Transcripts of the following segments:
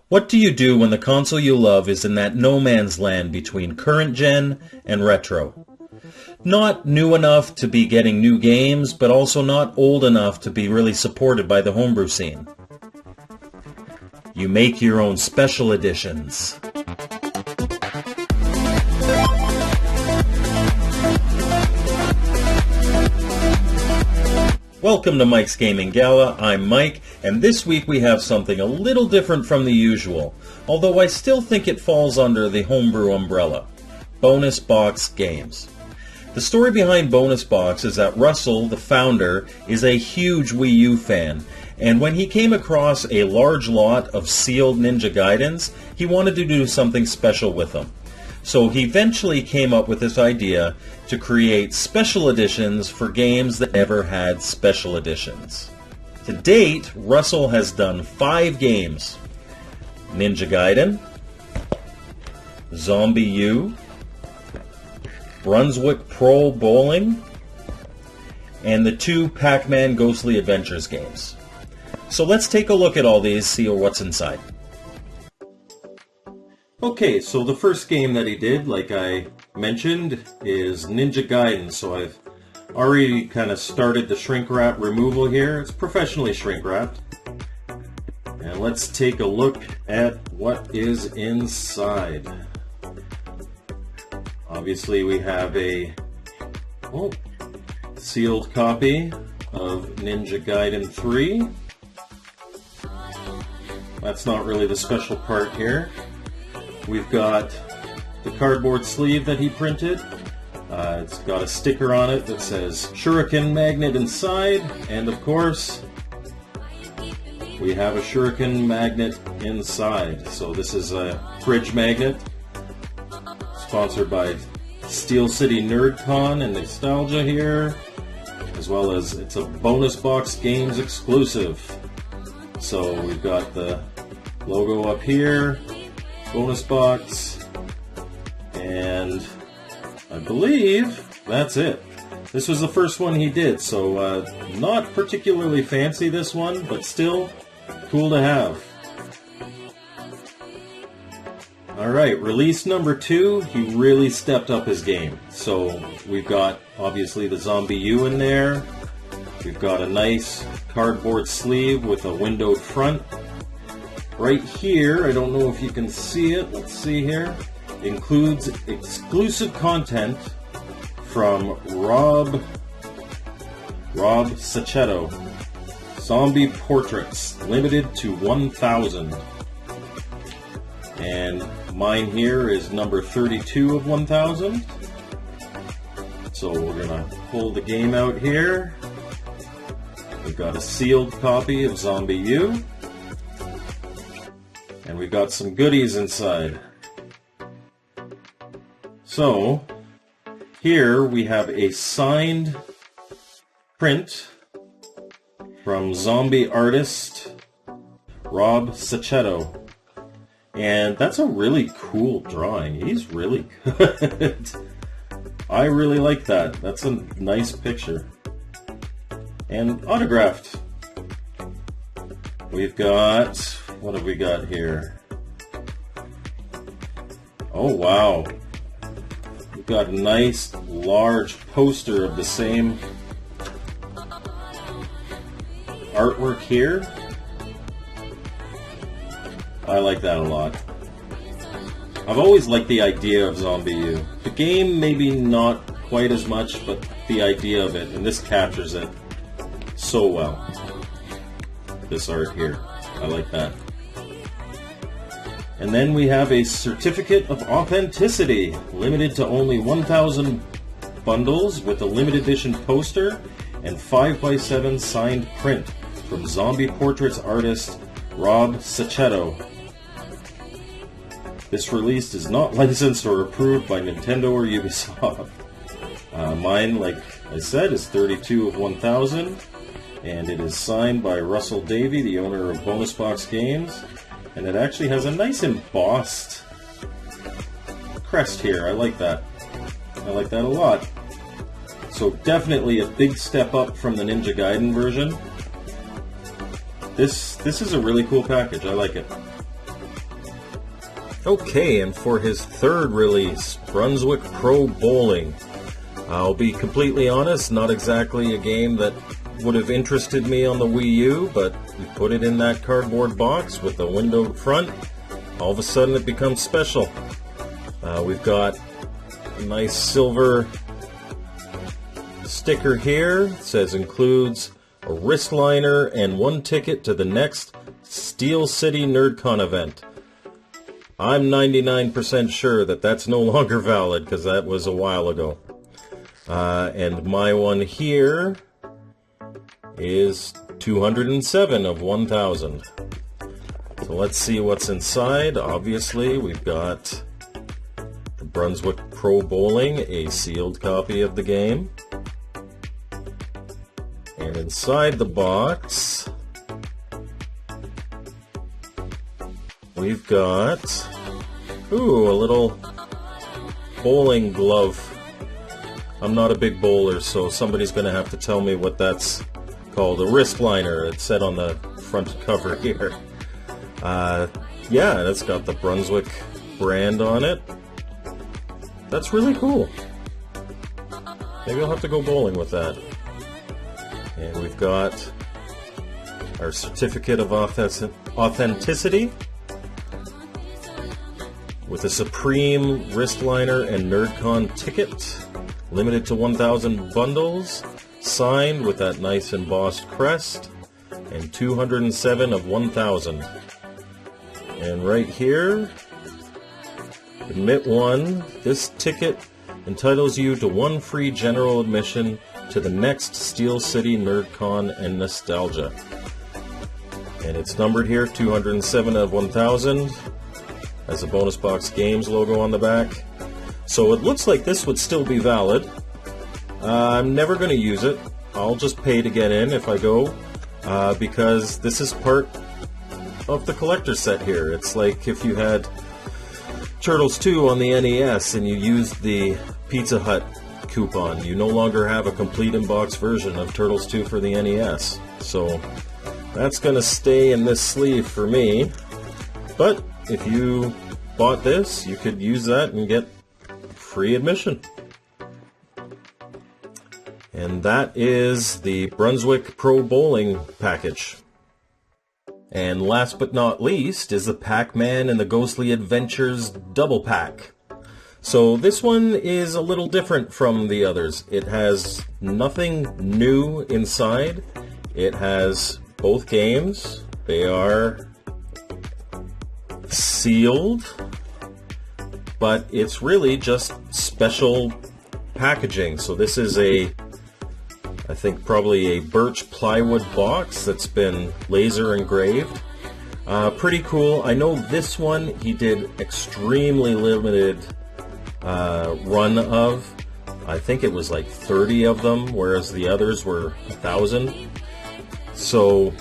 What do you do when the console you love is in that no man's land between current gen and retro? Not new enough to be getting new games, but also not old enough to be really supported by the homebrew scene. You make your own special editions. Welcome to Mike's Gaming Gala. I'm Mike, and this week we have something a little different from the usual, although I still think it falls under the homebrew umbrella. Bonus Box Games. The story behind Bonus Box is that Russell, the founder, is a huge Wii U fan, and when he came across a large lot of sealed Ninja Gaidens, he wanted to do something special with them. So he eventually came up with this idea to create special editions for games that never had special editions. To date, Russell has done 5 games: Ninja Gaiden, Zombie U, Brunswick Pro Bowling, and the 2 PacMan Ghostly Adventures games. So let's take a look at all these, see what's inside. Okay, so the first game that he did, like I mentioned, is Ninja Gaiden. So I've already kind of started the shrink wrap removal here. It's professionally shrink wrapped. And let's take a look at what is inside. Obviously we have a sealed copy of Ninja Gaiden 3. That's not really the special part here. We've got the cardboard sleeve that he printed. It's got a sticker on it that says Shuriken magnet inside, and of course we have a Shuriken magnet inside. So this is a fridge magnet sponsored by Steel City NerdCon and Nostalgia here, as well as it's a Bonus Box Games exclusive. So we've got the logo up here, Bonus Box, and I believe that's it. This was the first one he did, so not particularly fancy, this one, but still cool to have. Alright, release number 2, he really stepped up his game. So we've got obviously the Zombie U in there. We've got a nice cardboard sleeve with a windowed front. Right here, I don't know if you can see it, let's see here, includes exclusive content from Rob Sachetto. Zombie Portraits, limited to 1,000. And mine here is number 32 of 1,000. So we're gonna pull the game out here. We've got a sealed copy of Zombie U. And we've got some goodies inside. So, here we have a signed print from zombie artist Rob Sachetto. And that's a really cool drawing. He's really good. I really like that. That's a nice picture. And autographed. We've got... what have we got here? Oh wow. We've got a nice large poster of the same artwork here. I like that a lot. I've always liked the idea of Zombie U. The game maybe not quite as much, but the idea of it, and this captures it so well. This art here. I like that. And then we have a certificate of authenticity, limited to only 1,000 bundles with a limited edition poster and 5x7 signed print from Zombie Portraits artist Rob Sachetto. This release is not licensed or approved by Nintendo or Ubisoft. Mine, like I said, is 32 of 1,000, and it is signed by Russell Davey, the owner of Bonus Box Games. And it actually has a nice embossed crest here. I like that. I like that a lot. So definitely a big step up from the Ninja Gaiden version. This is a really cool package. I like it. Okay, and for his third release, Brunswick Pro Bowling. I'll be completely honest, not exactly a game that would have interested me on the Wii U, but we put it in that cardboard box with the windowed front. All of a sudden it becomes special. We've got a nice silver sticker here. It says includes a wrist liner and 1 ticket to the next Steel City NerdCon event. I'm 99% sure that that's no longer valid because that was a while ago. And my one here is 207 of 1,000. So let's see what's inside. Obviously, we've got the Brunswick Pro Bowling, a sealed copy of the game. And inside the box, we've got, a little bowling glove. I'm not a big bowler, so somebody's going to have to tell me what that's called. A wrist liner. It's said on the front cover here. Yeah, it's got the Brunswick brand on it. That's really cool. Maybe I'll have to go bowling with that. And we've got our certificate of authenticity with a Supreme wrist liner and NerdCon ticket, limited to 1,000 bundles, signed with that nice embossed crest, and 207 of 1,000. And right here, admit 1, this ticket entitles you to 1 free general admission to the next Steel City NerdCon and Nostalgia. And it's numbered here, 207 of 1,000. Has a Bonus Box Games logo on the back. So it looks like this would still be valid. I'm never going to use it. I'll just pay to get in if I go, because this is part of the collector set here. It's like if you had Turtles 2 on the NES and you used the Pizza Hut coupon. You no longer have a complete in-box version of Turtles 2 for the NES. So that's going to stay in this sleeve for me. But if you bought this, you could use that and get free admission. And that is the Brunswick Pro Bowling package. And last but not least is the Pac-Man and the Ghostly Adventures double pack. So this one is a little different from the others. It has nothing new inside. It has both games. They are sealed, but it's really just special packaging. So this is I think probably a birch plywood box that's been laser engraved. Pretty cool. I know this one he did extremely limited run of. I think it was like 30 of them, whereas the others were 1,000. So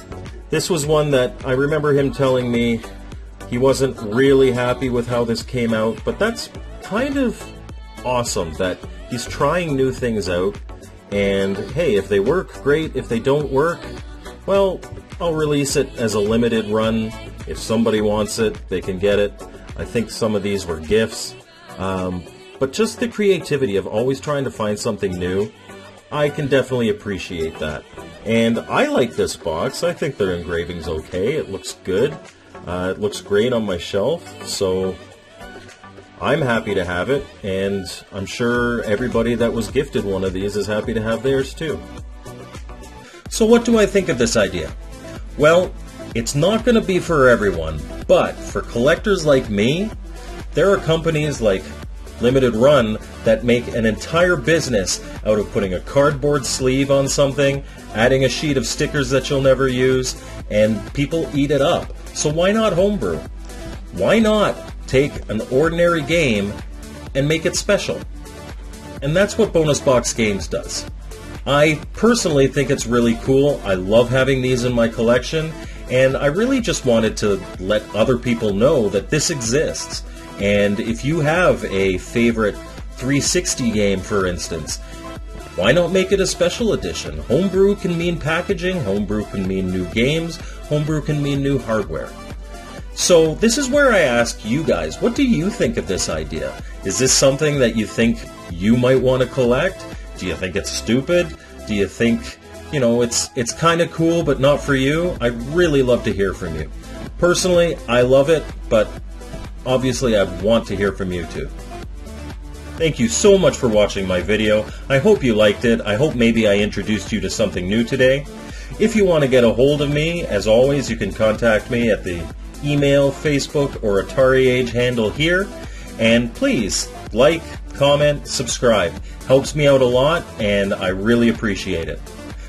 this was one that I remember him telling me he wasn't really happy with how this came out, but that's kind of awesome that he's trying new things out. And hey, if they work, great. If they don't work, well, I'll release it as a limited run. If somebody wants it, they can get it. I think some of these were gifts. But just the creativity of always trying to find something new, I can definitely appreciate that. And I like this box. I think their engraving's okay. It looks good. It looks great on my shelf. So I'm happy to have it, and I'm sure everybody that was gifted one of these is happy to have theirs too. So what do I think of this idea? Well, it's not going to be for everyone, but for collectors like me, there are companies like Limited Run that make an entire business out of putting a cardboard sleeve on something, adding a sheet of stickers that you'll never use, and people eat it up. So why not Homebrew? Why not take an ordinary game and make it special? And that's what Bonus Box Games does. I personally think it's really cool. I love having these in my collection, and I really just wanted to let other people know that this exists. And if you have a favorite 360 game, for instance, why not make it a special edition? Homebrew can mean packaging, Homebrew can mean new games, Homebrew can mean new hardware. So this is where I ask you guys, what do you think of this idea? Is this something that you think you might want to collect? Do you think it's stupid? Do you think, it's kind of cool but not for you? I'd really love to hear from you. Personally, I love it, but obviously I want to hear from you too. Thank you so much for watching my video. I hope you liked it. I hope maybe I introduced you to something new today. If you want to get a hold of me, as always, you can contact me at the email, Facebook, or Atari Age handle here. And please, like, comment, subscribe. Helps me out a lot, and I really appreciate it.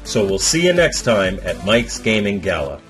So we'll see you next time at Mike's Gaming Gala.